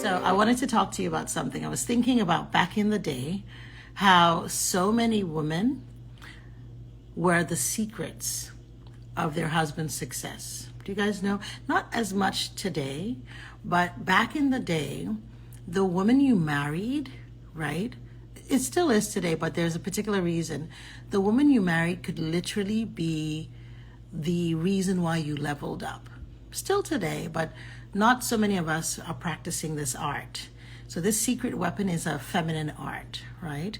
So I wanted to talk to you about something. I was thinking about back in the day, how so many women were the secrets of their husband's success. Do you guys know? Not as much today, but back in the day, the woman you married, right? It still is today, but there's a particular reason. The woman you married could literally be the reason why you leveled up. Still today, but not so many of us are practicing this art. So this secret weapon is a feminine art, right?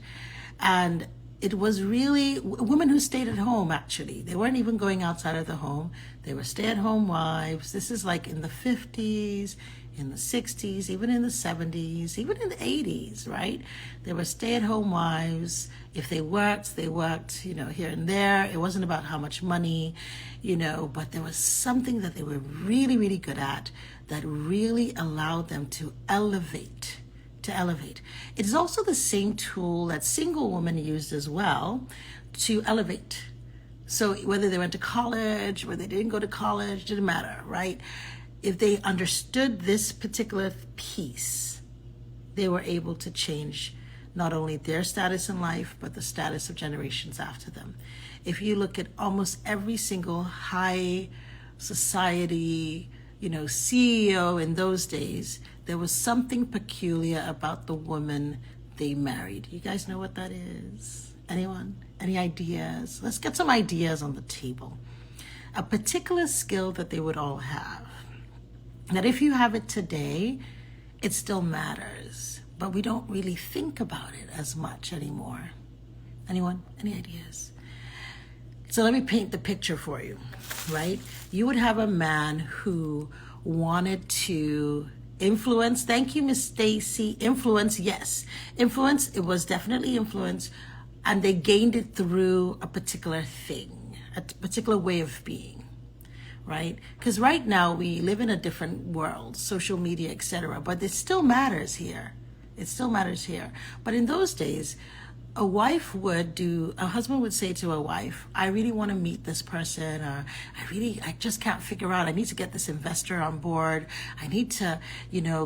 And it was really women who stayed at home, actually. They weren't even going outside of the home. They were stay-at-home wives. This is like in the 50s, in the 60s, even in the 70s, even in the 80s, right? They were stay-at-home wives. If they worked, here and there. It wasn't about how much money, but there was something that they were really, really good at that really allowed them to elevate. It is also the same tool that single women used as well to elevate. So whether they went to college, whether they didn't go to college, didn't matter, right? If they understood this particular piece, they were able to change not only their status in life, but the status of generations after them. If you look at almost every single high society, CEO in those days, there was something peculiar about the woman they married. You guys know what that is? Anyone? Any ideas? Let's get some ideas on the table. A particular skill that they would all have. That if you have it today, it still matters, but we don't really think about it as much anymore. Anyone? Any ideas? So let me paint the picture for you, right? You would have a man who wanted to influence. Thank you, Miss Stacy. Influence, yes. Influence, it was definitely influence, and they gained it through a particular thing, a particular way of being, right? Because right now we live in a different world, social media, etc., but it still matters here. It still matters here. But in those days, a husband would say to a wife, I really want to meet this person, or I just can't figure out, I need to get this investor on board. I need to,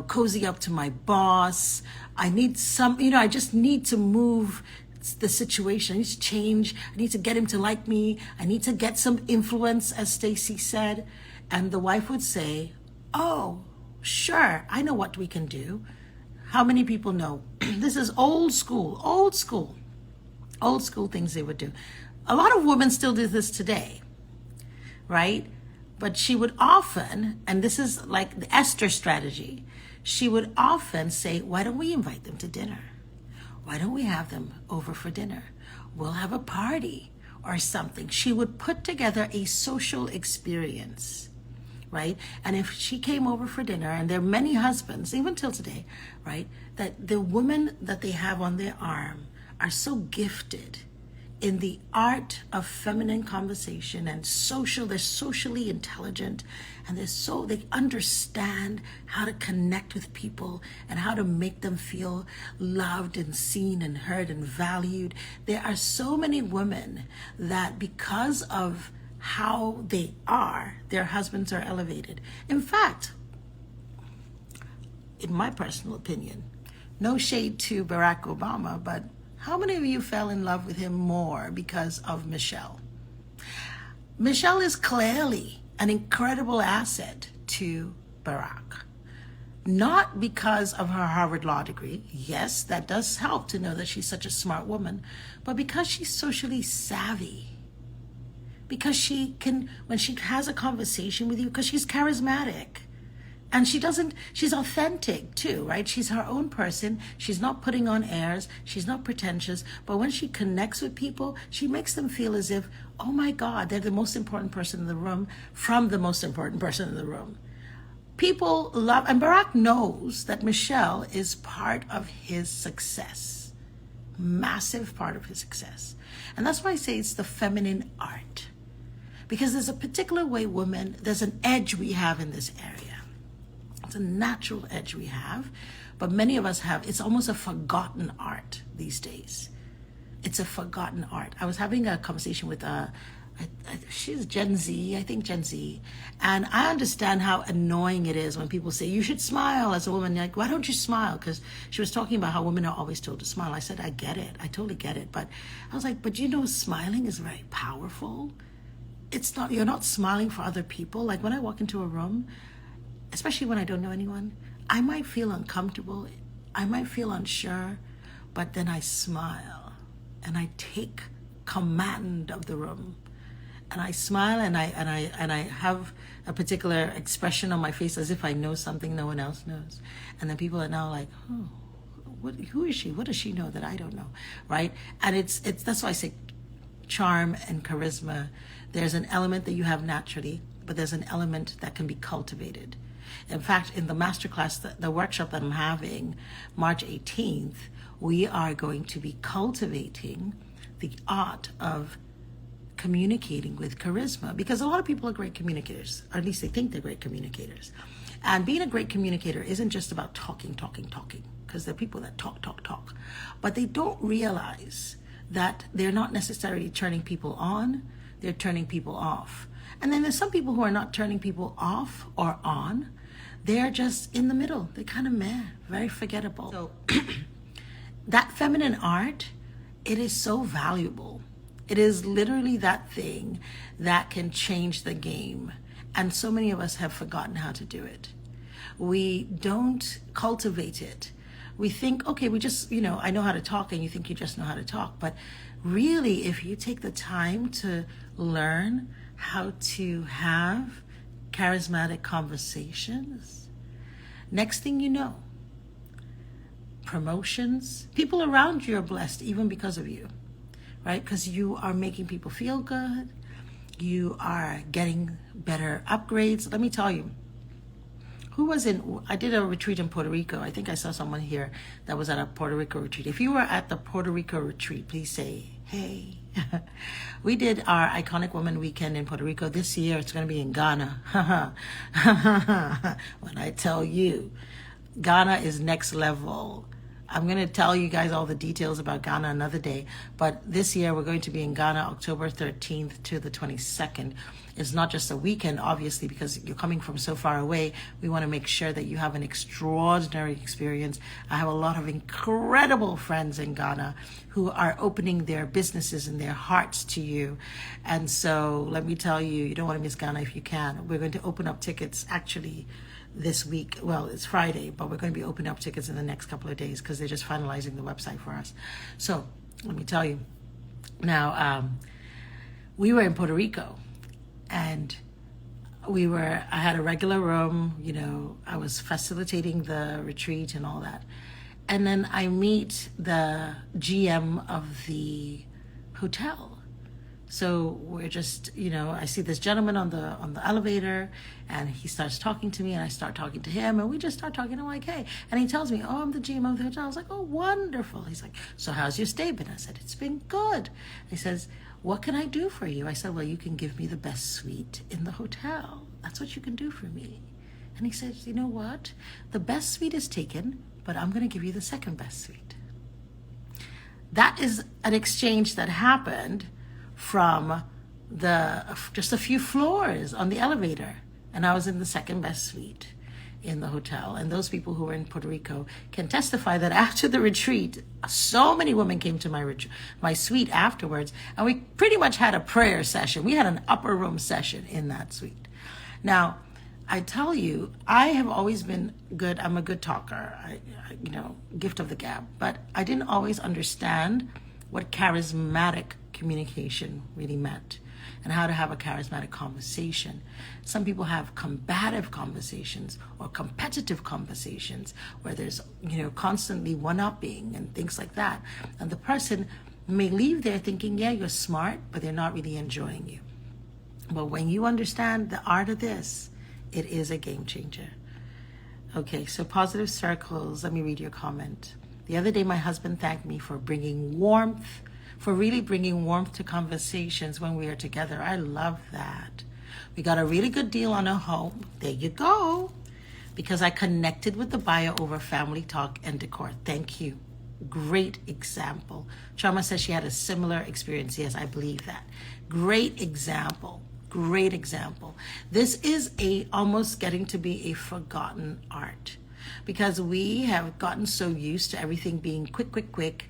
cozy up to my boss. I just need to move the situation. I need to change. I need to get him to like me. I need to get some influence, as Stacy said. And the wife would say, oh, sure, I know what we can do. How many people know? This is old school things they would do. A lot of women still do this today, right? But she would often, and this is like the Esther strategy, she would often say, why don't we invite them to dinner? Why don't we have them over for dinner? We'll have a party or something. She would put together a social experience, right? And if she came over for dinner, and there are many husbands, even till today, right, that the women that they have on their arm are so gifted in the art of feminine conversation and they're socially intelligent, and they understand how to connect with people and how to make them feel loved and seen and heard and valued. There are so many women that because of how they are, their husbands are elevated. In fact, in my personal opinion, no shade to Barack Obama, but how many of you fell in love with him more because of Michelle? Michelle is clearly an incredible asset to Barack. Not because of her Harvard Law degree. Yes, that does help to know that she's such a smart woman, but because she's socially savvy. Because she can, when she has a conversation with you, because she's charismatic. And she's authentic too, right? She's her own person. She's not putting on airs. She's not pretentious. But when she connects with people, she makes them feel as if, oh my God, they're the most important person in the room from the most important person in the room. People love, and Barack knows that Michelle is part of his success. Massive part of his success. And that's why I say it's the feminine art. Because there's a particular way there's an edge we have in this area. It's a natural edge we have, but many of us it's almost a forgotten art these days. It's a forgotten art. I was having a conversation with a she's Gen Z, I think Gen Z. And I understand how annoying it is when people say, you should smile as a woman. Like, why don't you smile? Because she was talking about how women are always told to smile. I said, I get it. I totally get it. But I was like, but you know, smiling is very powerful. It's not, you're not smiling for other people. Like when I walk into a room, especially when I don't know anyone, I might feel uncomfortable. I might feel unsure, but then I smile and I take command of the room. And I smile and I have a particular expression on my face as if I know something no one else knows. And then people are now like, oh, who is she? What does she know that I don't know? Right? And it's that's why I say charm and charisma. There's an element that you have naturally, but there's an element that can be cultivated. In fact, in the masterclass, the workshop that I'm having, March 18th, we are going to be cultivating the art of communicating with charisma, because a lot of people are great communicators, or at least they think they're great communicators. And being a great communicator isn't just about talking, because there are people that talk, but they don't realize that they're not necessarily turning people on, they're turning people off. And then there's some people who are not turning people off or on, they're just in the middle. They're kind of meh, very forgettable. So that feminine art, it is so valuable. It is literally that thing that can change the game. And so many of us have forgotten how to do it. We don't cultivate it. We think, okay, we just, I know how to talk, and you think you just know how to talk. But really, if you take the time to learn how to have charismatic conversations, next thing you know, promotions, people around you are blessed even because of you. Right? Because you are making people feel good. You are getting better upgrades. Let me tell you, I did a retreat in Puerto Rico. I think I saw someone here that was at a Puerto Rico retreat. If you were at the Puerto Rico retreat, please say, hey. We did our Iconic Woman weekend in Puerto Rico. This year, it's going to be in Ghana. When I tell you, Ghana is next level. I'm going to tell you guys all the details about Ghana another day, but this year we're going to be in Ghana October 13th to the 22nd. It's not just a weekend, obviously, because you're coming from so far away. We want to make sure that you have an extraordinary experience. I have a lot of incredible friends in Ghana who are opening their businesses and their hearts to you. And so let me tell you, you don't want to miss Ghana if you can. We're going to open up tickets actually this week. Well, it's Friday, but we're going to be opening up tickets in the next couple of days because they're just finalizing the website for us. So let me tell you. Now, we were in Puerto Rico, and I had a regular room, I was facilitating the retreat and all that. And then I meet the GM of the hotel. So we're just, I see this gentleman on the elevator, and he starts talking to me, and I start talking to him, and we just start talking. I'm like, hey, and he tells me, oh, I'm the GM of the hotel. I was like, oh, wonderful. He's like, so how's your stay been? I said, it's been good. He says, what can I do for you? I said, well, you can give me the best suite in the hotel. That's what you can do for me. And he says, you know what? The best suite is taken, but I'm going to give you the second best suite. That is an exchange that happened from just a few floors on the elevator, and I was in the second best suite in the hotel. And those people who were in Puerto Rico can testify that after the retreat, so many women came to my suite afterwards, and we pretty much had a prayer session. We had an upper room session in that suite. Now, I tell you, I have always been good. I'm a good talker, gift of the gab, but I didn't always understand what charismatic communication really meant and how to have a charismatic conversation. Some people have combative conversations or competitive conversations where there's, constantly one-upping and things like that. And the person may leave there thinking, yeah, you're smart, but they're not really enjoying you. But when you understand the art of this, it is a game changer. Okay, so positive circles. Let me read your comment. The other day, my husband thanked me for really bringing warmth to conversations when we are together. I love that. We got a really good deal on a home. There you go. Because I connected with the buyer over family talk and decor. Thank you. Great example. Trauma says she had a similar experience. Yes, I believe that. Great example. Great example. This is almost getting to be a forgotten art, because we have gotten so used to everything being quick, quick, quick.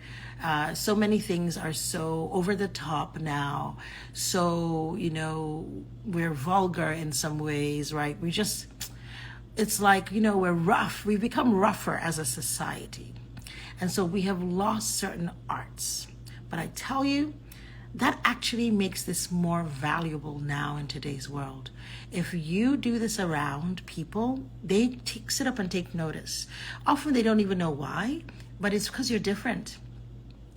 So many things are so over the top now. So, we're vulgar in some ways, right? It's like, we're rough. We've become rougher as a society. And so we have lost certain arts. But I tell you, that actually makes this more valuable now in today's world. If you do this around people, they sit up and take notice. Often they don't even know why, but it's because you're different.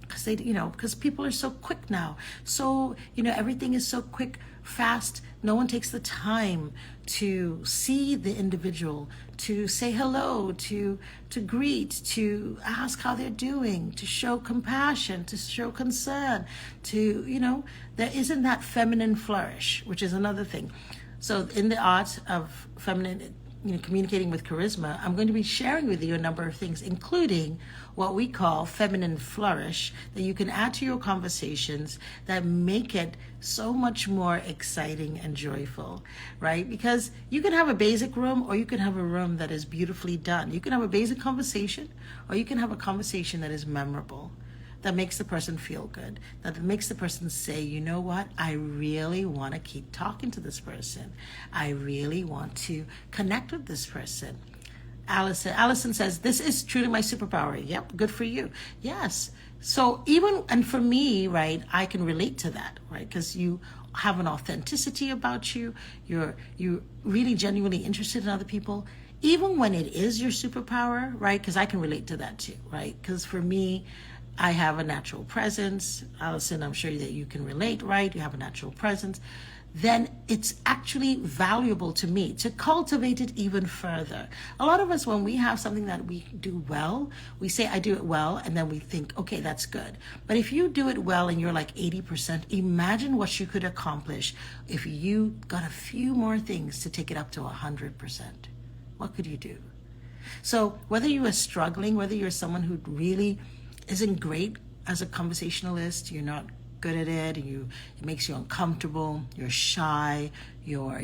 Because people are so quick now. So, everything is so quick, fast. No one takes the time to see the individual, to say hello, to greet, to ask how they're doing, to show compassion, to show concern, there isn't that feminine flourish, which is another thing. So in the art of feminine, communicating with charisma, I'm going to be sharing with you a number of things, including what we call feminine flourish, that you can add to your conversations that make it so much more exciting and joyful, right? Because you can have a basic room, or you can have a room that is beautifully done. You can have a basic conversation, or you can have a conversation that is memorable, that makes the person feel good, that makes the person say, you know what, I really want to keep talking to this person. I really want to connect with this person. Allison says, this is truly my superpower. Yep, good for you. Yes. So and for me, right, I can relate to that, right? Because you have an authenticity about you. You're really genuinely interested in other people, even when it is your superpower, right? Because I can relate to that too, right? Because for me, I have a natural presence. Allison, I'm sure that you can relate, right? You have a natural presence. Then it's actually valuable to me to cultivate it even further. A lot of us, when we have something that we do well, we say, I do it well, and then we think, okay, that's good. But if you do it well and you're like 80%, imagine what you could accomplish if you got a few more things to take it up to 100%. What could you do? So whether you are struggling, whether you're someone who really isn't great as a conversationalist, you're not good at it, and it makes you uncomfortable, you're shy, you're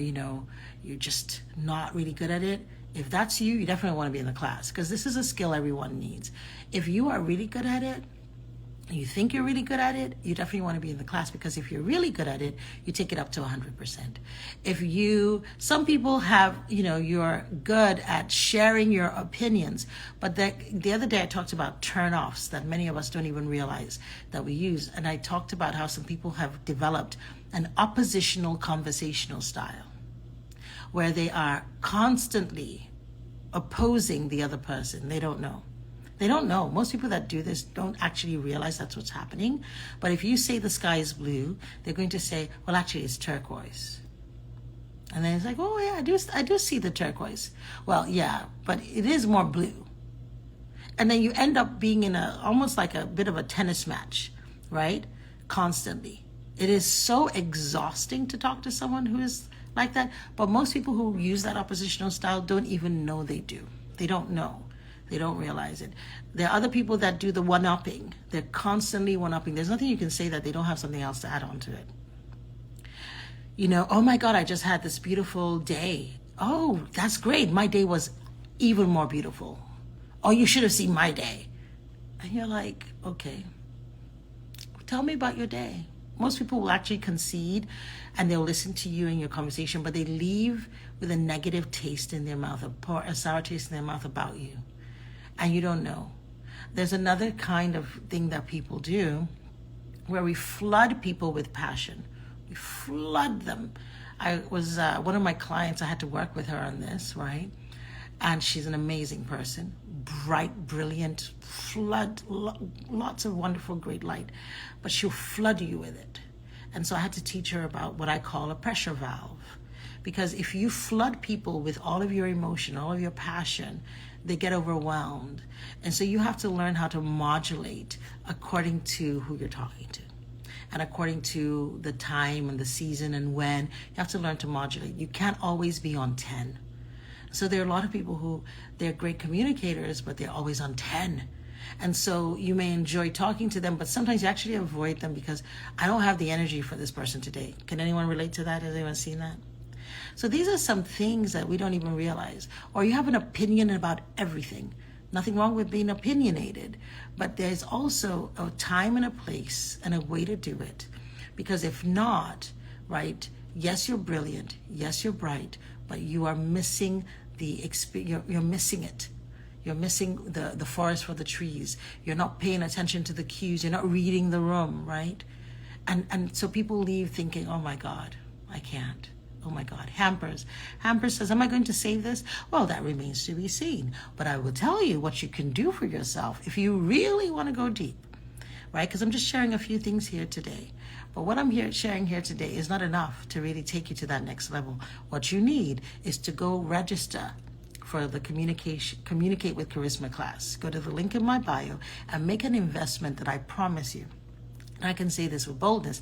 just not really good at it. If that's you, you definitely want to be in the class, because this is a skill everyone needs. If you are really good at it, you think you're really good at it, you definitely want to be in the class, because if you're really good at it, you take it up to 100%. Some people have, you're good at sharing your opinions, but the other day I talked about turn-offs that many of us don't even realize that we use. And I talked about how some people have developed an oppositional conversational style, where they are constantly opposing the other person. They don't know. Most people that do this don't actually realize that's what's happening. But if you say the sky is blue, they're going to say, well, actually it's turquoise. And then it's like, oh yeah, I do see the turquoise. Well, yeah, but it is more blue. And then you end up being in almost like a bit of a tennis match, right? Constantly. It is so exhausting to talk to someone who is like that. But most people who use that oppositional style don't even know they do. They don't know. They don't realize it. There are other people that do the one-upping. They're constantly one-upping. There's nothing you can say that they don't have something else to add on to it. Oh my God, I just had this beautiful day. Oh, that's great. My day was even more beautiful. Oh, you should have seen my day. And you're like, okay, tell me about your day. Most people will actually concede and they'll listen to you in your conversation, but they leave with a negative taste in their mouth, a sour taste in their mouth about you. And you don't know. There's another kind of thing that people do where we flood people with passion. We flood them. I was, one of my clients, I had to work with her on this, right? And she's an amazing person, bright, brilliant, lots of wonderful, great light, but she'll flood you with it. And so I had to teach her about what I call a pressure valve. Because if you flood people with all of your emotion, all of your passion, they get overwhelmed. And so you have to learn how to modulate according to who you're talking to. And according to the time and the season and when, you have to learn to modulate. You can't always be on 10. So there are a lot of people who, they're great communicators, but they're always on 10. And so you may enjoy talking to them, but sometimes you actually avoid them because I don't have the energy for this person today. Can anyone relate to that? Has anyone seen that? So these are some things that we don't even realize. Or you have an opinion about everything. Nothing wrong with being opinionated, but there's also a time and a place and a way to do it. Because if not, right, yes, you're brilliant, yes, you're bright, but you are missing the experience, you're missing it. You're missing the forest for the trees. You're not paying attention to the cues. You're not reading the room, right? And so people leave thinking, oh my God, I can't. Oh my God, Hampers. Hampers says, am I going to save this? Well, that remains to be seen. But I will tell you what you can do for yourself if you really want to go deep, right? Because I'm just sharing a few things here today. But what I'm sharing here today is not enough to really take you to that next level. What you need is to go register for the Communicate with Charisma class. Go to the link in my bio and make an investment that I promise you. And I can say this with boldness.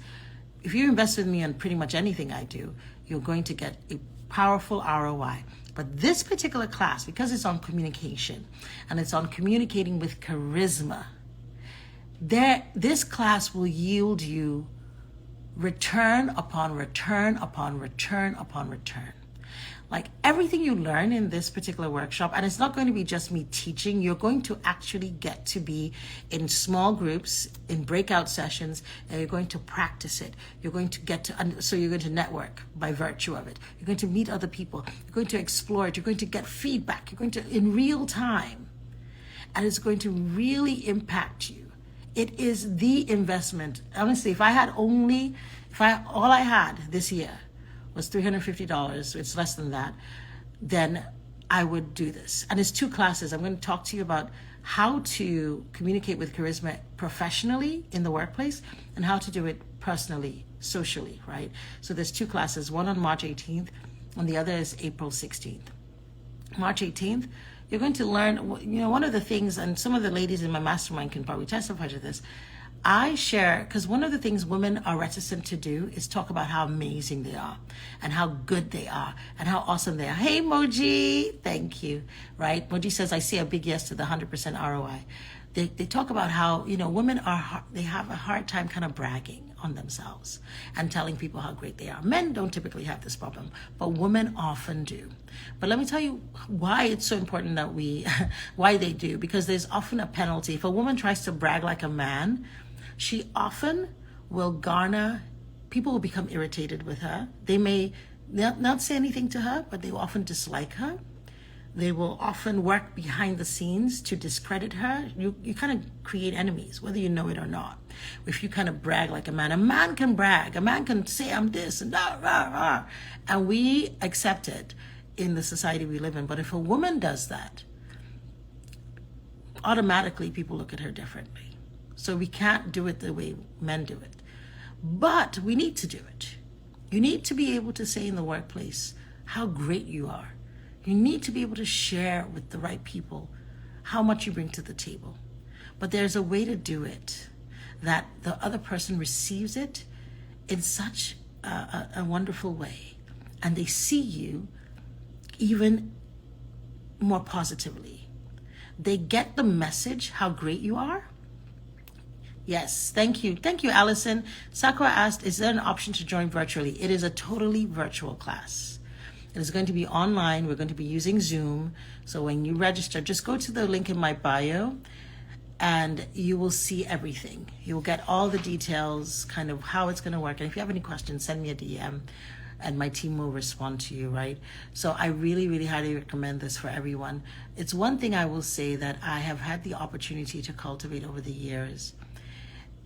If you invest with me on pretty much anything I do, you're going to get a powerful ROI. But this particular class, because it's on communication and it's on communicating with charisma, this class will yield you return upon return upon return upon return. Like everything you learn in this particular workshop, and it's not going to be just me teaching, you're going to actually get to be in small groups, in breakout sessions, and you're going to practice it. You're going to so you're going to network by virtue of it. You're going to meet other people. You're going to explore it. You're going to get feedback. You're going to, in real time, and it's going to really impact you. It is the investment. Honestly, if all I had this year was $350, it's less than that, then I would do this. And it's 2 classes. I'm going to talk to you about how to communicate with charisma professionally in the workplace and how to do it personally, socially, right? So there's 2 classes, one on March 18th and the other is April 16th. March 18th, you're going to learn, one of the things, and some of the ladies in my mastermind can probably testify to this, I share, because one of the things women are reticent to do is talk about how amazing they are and how good they are and how awesome they are. Hey, Moji, thank you, right? Moji says, I say a big yes to the 100% ROI. They talk about how, women they have a hard time kind of bragging on themselves and telling people how great they are. Men don't typically have this problem, but women often do. But let me tell you why it's so important that why they do, because there's often a penalty. If a woman tries to brag like a man, she often will people will become irritated with her. They may not say anything to her, but they will often dislike her. They will often work behind the scenes to discredit her. You kind of create enemies, whether you know it or not. If you kind of brag like a man can brag. A man can say, I'm this and that, rah, rah. And we accept it in the society we live in. But if a woman does that, automatically people look at her differently. So we can't do it the way men do it. But we need to do it. You need to be able to say in the workplace how great you are. You need to be able to share with the right people how much you bring to the table. But there's a way to do it that the other person receives it in such a wonderful way. And they see you even more positively. They get the message how great you are. Yes, thank you. Thank you, Allison. Sakura asked, is there an option to join virtually? It is a totally virtual class. It is going to be online. We're going to be using Zoom. So when you register, just go to the link in my bio and you will see everything. You'll get all the details, kind of how it's going to work. And if you have any questions, send me a DM and my team will respond to you, right? So I really, really highly recommend this for everyone. It's one thing I will say that I have had the opportunity to cultivate over the years.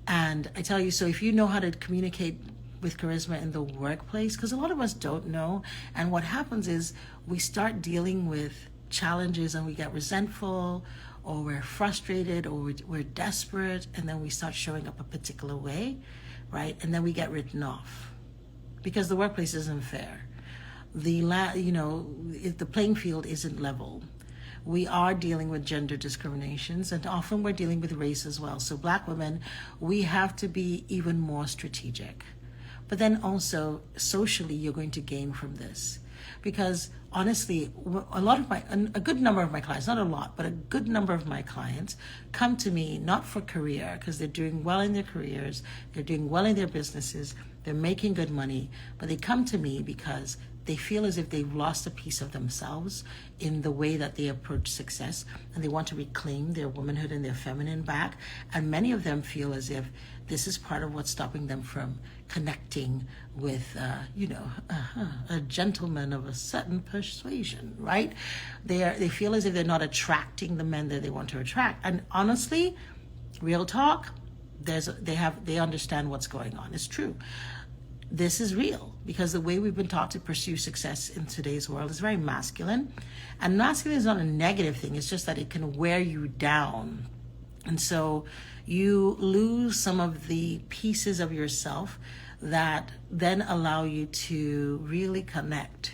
And I tell you, so if you know how to communicate with charisma in the workplace, because a lot of us don't know, and what happens is we start dealing with challenges and we get resentful or we're frustrated or we're desperate, and then we start showing up a particular way, right? And then we get written off because the workplace isn't fair. If the playing field isn't level. We are dealing with gender discriminations, and often we're dealing with race as well. So Black women, we have to be even more strategic. But then also socially, you're going to gain from this Because honestly, a good number of my clients, not a lot, but a good number of my clients come to me not for career, because they're doing well in their careers, they're doing well in their businesses, they're making good money, but they come to me because they feel as if they've lost a piece of themselves in the way that they approach success, and they want to reclaim their womanhood and their feminine back. And many of them feel as if this is part of what's stopping them from connecting with, a gentleman of a certain persuasion, right? They feel as if they're not attracting the men that they want to attract. And honestly, real talk, they understand what's going on. It's true. This is real, because the way we've been taught to pursue success in today's world is very masculine. And masculine is not a negative thing. It's just that it can wear you down. And so you lose some of the pieces of yourself that then allow you to really connect,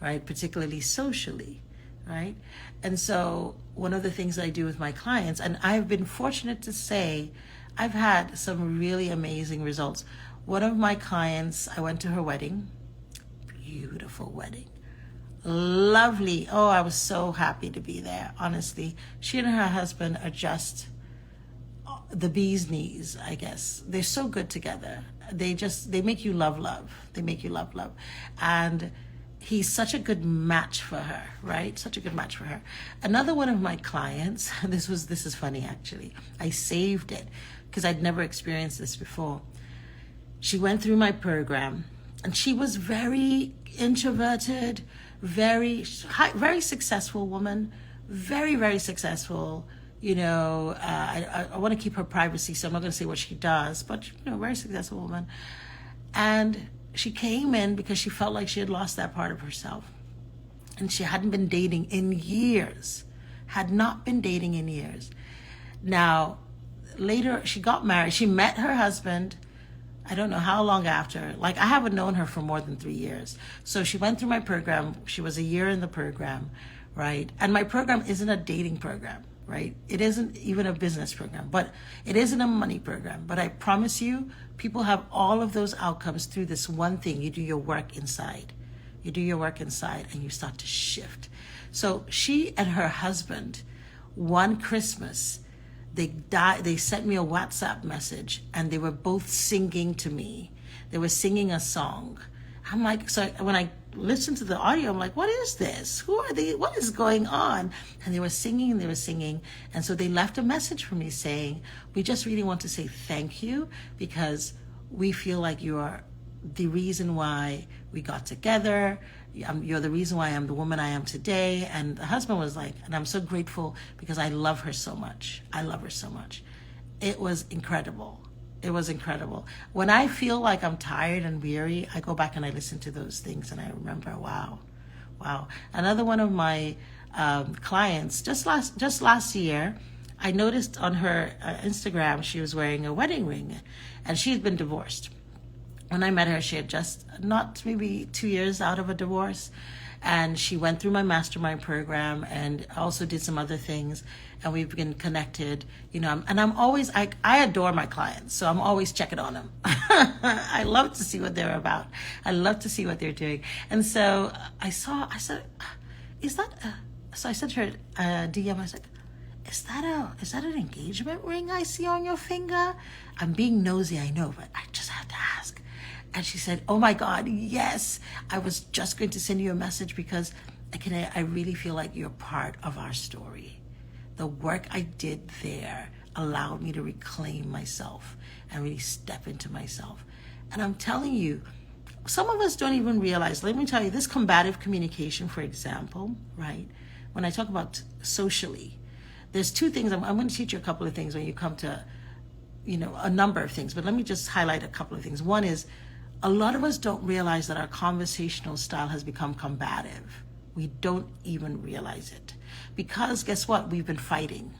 right? Particularly socially, right? And so one of the things I do with my clients, and I've been fortunate to say, I've had some really amazing results. One of my clients, I went to her wedding, beautiful wedding, lovely. Oh, I was so happy to be there, honestly. She and her husband are just the bee's knees, I guess. They're so good together. They make you love. They make you love. And he's such a good match for her, right? Such a good match for her. Another one of my clients, this is funny actually. I saved it because I'd never experienced this before. She went through my program, and she was very introverted, very successful woman, very, very successful. I want to keep her privacy, so I'm not going to say what she does, but, very successful woman. And she came in because she felt like she had lost that part of herself. And she hadn't been dating in years, had not been dating in years. Now, later, she got married. She met her husband, I don't know how long after. Like, I haven't known her for more than 3 years. So she went through my program. She was a year in the program, right? And my program isn't a dating program, right? It isn't even a business program, but it isn't a money program. But I promise you, people have all of those outcomes through this one thing. You do your work inside. You do your work inside, and you start to shift. So she and her husband, one Christmas, they sent me a WhatsApp message, and they were both singing to me. They were singing a song. I'm like, so when I listened to the audio, I'm like, what is this? Who are they? What is going on? And they were singing. And so they left a message for me saying, we just really want to say thank you, because we feel like you are the reason why we got together. You're the reason why I'm the woman I am today. And the husband was like, and I'm so grateful because I love her so much. I love her so much. It was incredible. It was incredible. When I feel like I'm tired and weary, I go back and I listen to those things, and I remember, wow. Another one of my clients, just last year, I noticed on her Instagram she was wearing a wedding ring, and she had been divorced. When I met her, she had just not maybe 2 years out of a divorce, and she went through my mastermind program and also did some other things, and we've been connected, and I'm always, I adore my clients, so I'm always checking on them. I love to see what they're about. I love to see what they're doing. And so I said, so I sent her a DM. I said, is that an engagement ring I see on your finger? I'm being nosy, I know, but I just had to ask. And she said, oh my God, yes. I was just going to send you a message because I really feel like you're part of our story. The work I did there allowed me to reclaim myself and really step into myself. And I'm telling you, some of us don't even realize, let me tell you, this combative communication, for example, right? When I talk about socially, there's two things. I'm going to teach you a couple of things when you come to, a number of things, but let me just highlight a couple of things. One is, a lot of us don't realize that our conversational style has become combative. We don't even realize it. Because guess what? We've been fighting.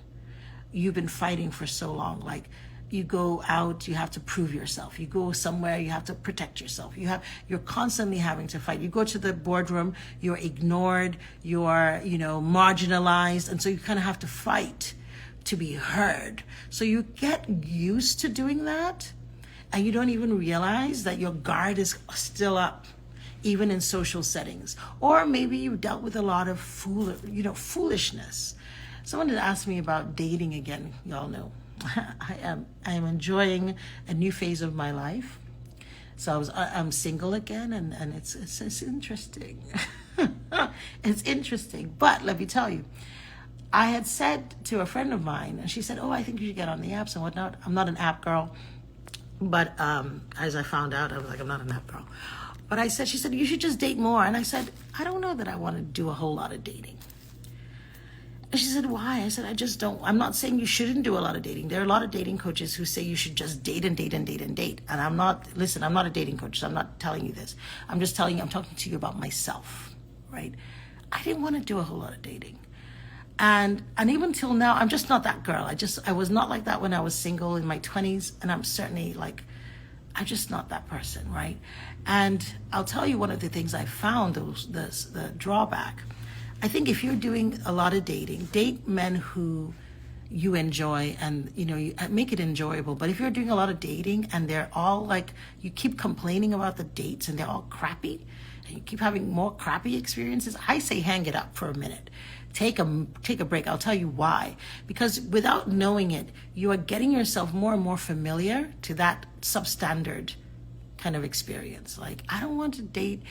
You've been fighting for so long. Like, you go out, you have to prove yourself. You go somewhere, you have to protect yourself. You're constantly having to fight. You go to the boardroom, you're ignored, you're, marginalized. And so you kind of have to fight to be heard. So you get used to doing that, and you don't even realize that your guard is still up. even in social settings. Or maybe you dealt with a lot of foolishness. Someone had asked me about dating again. Y'all know I am enjoying a new phase of my life. So I'm single again, and it's interesting. It's interesting. But let me tell you, I had said to a friend of mine, and she said, "Oh, I think you should get on the apps and whatnot." I'm not an app girl, but as I found out, I was like, I'm not an app girl. But she said, "You should just date more." And I said, "I don't know that I want to do a whole lot of dating." And she said, "Why?" I said, "I just don't. I'm not saying you shouldn't do a lot of dating. There are a lot of dating coaches who say you should just date and date and date and date. And I'm not a dating coach, so I'm not telling you this. I'm talking to you about myself, right? I didn't want to do a whole lot of dating. And even till now, I'm just not that girl. I was not like that when I was single in my 20s. And I'm certainly I'm just not that person, right? And I'll tell you one of the things I found, the drawback. I think if you're doing a lot of dating, date men who you enjoy, and you make it enjoyable. But if you're doing a lot of dating and they're all you keep complaining about the dates and they're all crappy, and you keep having more crappy experiences, I say hang it up for a minute. Take a break. I'll tell you why. Because without knowing it, you are getting yourself more and more familiar to that substandard kind of experience. I don't want to date.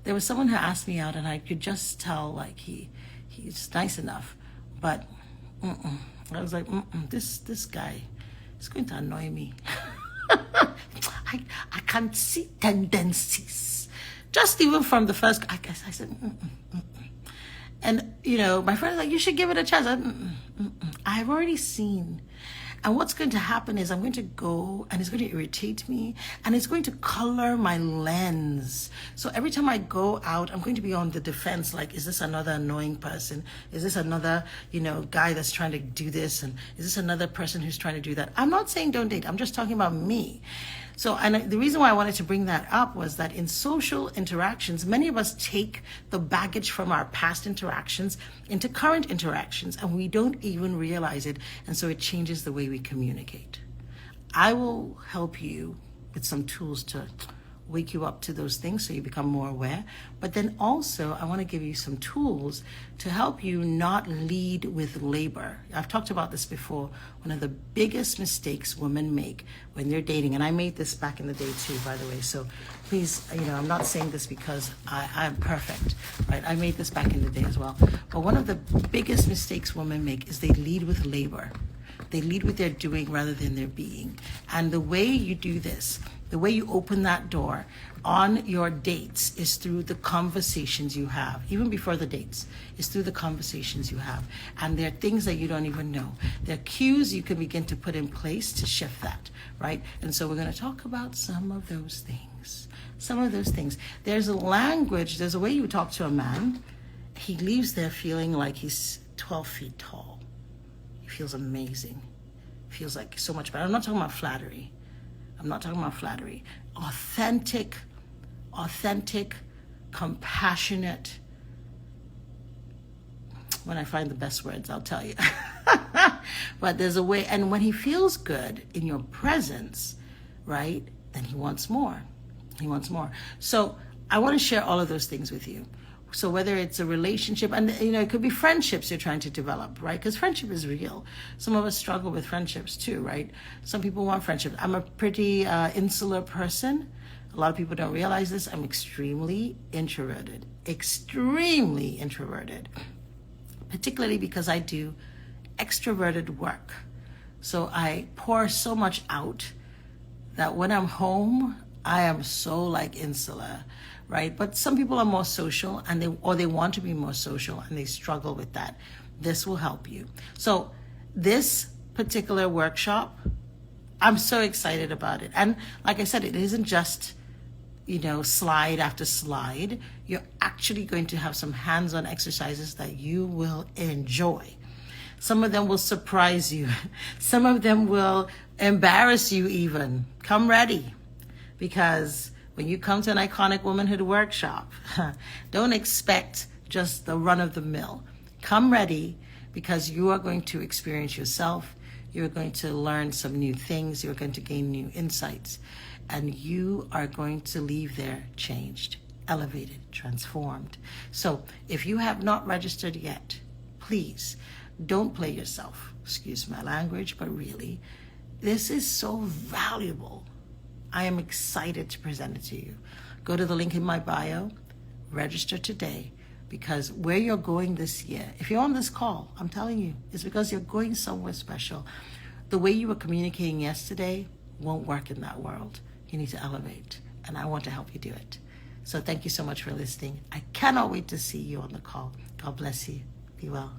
There was someone who asked me out, and I could just tell he's nice enough, but I was like, this guy is going to annoy me. I can see tendencies just even from the first. I guess I said. And, my friend was like, you should give it a chance. I've already seen. And what's going to happen is I'm going to go, and it's going to irritate me, and it's going to color my lens. So every time I go out, I'm going to be on the defense. Is this another annoying person? Is this another, guy that's trying to do this? And is this another person who's trying to do that? I'm not saying don't date. I'm just talking about me. So, and the reason why I wanted to bring that up was that in social interactions, many of us take the baggage from our past interactions into current interactions, and we don't even realize it. And so it changes the way we communicate. I will help you with some tools to wake you up to those things so you become more aware. But then also, I want to give you some tools to help you not lead with labor. I've talked about this before. One of the biggest mistakes women make when they're dating, and I made this back in the day too, by the way. So please, I'm not saying this because I'm perfect, right? I made this back in the day as well. But one of the biggest mistakes women make is they lead with labor. They lead with their doing rather than their being. And the way you do this, the way you open that door on your dates is through the conversations you have. Even before the dates, is through the conversations you have. And there are things that you don't even know. There are cues you can begin to put in place to shift that, right? And so we're going to talk about some of those things. Some of those things. There's a language, there's a way you talk to a man. He leaves there feeling like he's 12 feet tall. He feels amazing. Feels like so much better. I'm not talking about flattery. Authentic, compassionate. When I find the best words, I'll tell you. But there's a way, and when he feels good in your presence, right, then he wants more. So I want to share all of those things with you. So whether it's a relationship, and it could be friendships you're trying to develop, right? Because friendship is real. Some of us struggle with friendships too, right? Some people want friendship. I'm a pretty insular person. A lot of people don't realize this. I'm extremely introverted, particularly because I do extroverted work. So I pour so much out that when I'm home, I am so insular, right? But some people are more social, and they want to be more social, and they struggle with that. This will help you. So this particular workshop, I'm so excited about it. And like I said, it isn't just, slide after slide. You're actually going to have some hands-on exercises that you will enjoy. Some of them will surprise you. Some of them will embarrass you even. Come ready, because when you come to an Iconic Womanhood workshop, don't expect just the run of the mill. Come ready, because you are going to experience yourself. You're going to learn some new things. You're going to gain new insights, and you are going to leave there changed. elevated, transformed. So if you have not registered yet, please don't play yourself. Excuse my language, but really, this is so valuable. I am excited to present it to you. Go to the link in my bio, register today, because where you're going this year, if you're on this call, I'm telling you, it's because you're going somewhere special. The way you were communicating yesterday won't work in that world. You need to elevate, and I want to help you do it. So thank you so much for listening. I cannot wait to see you on the call. God bless you. Be well.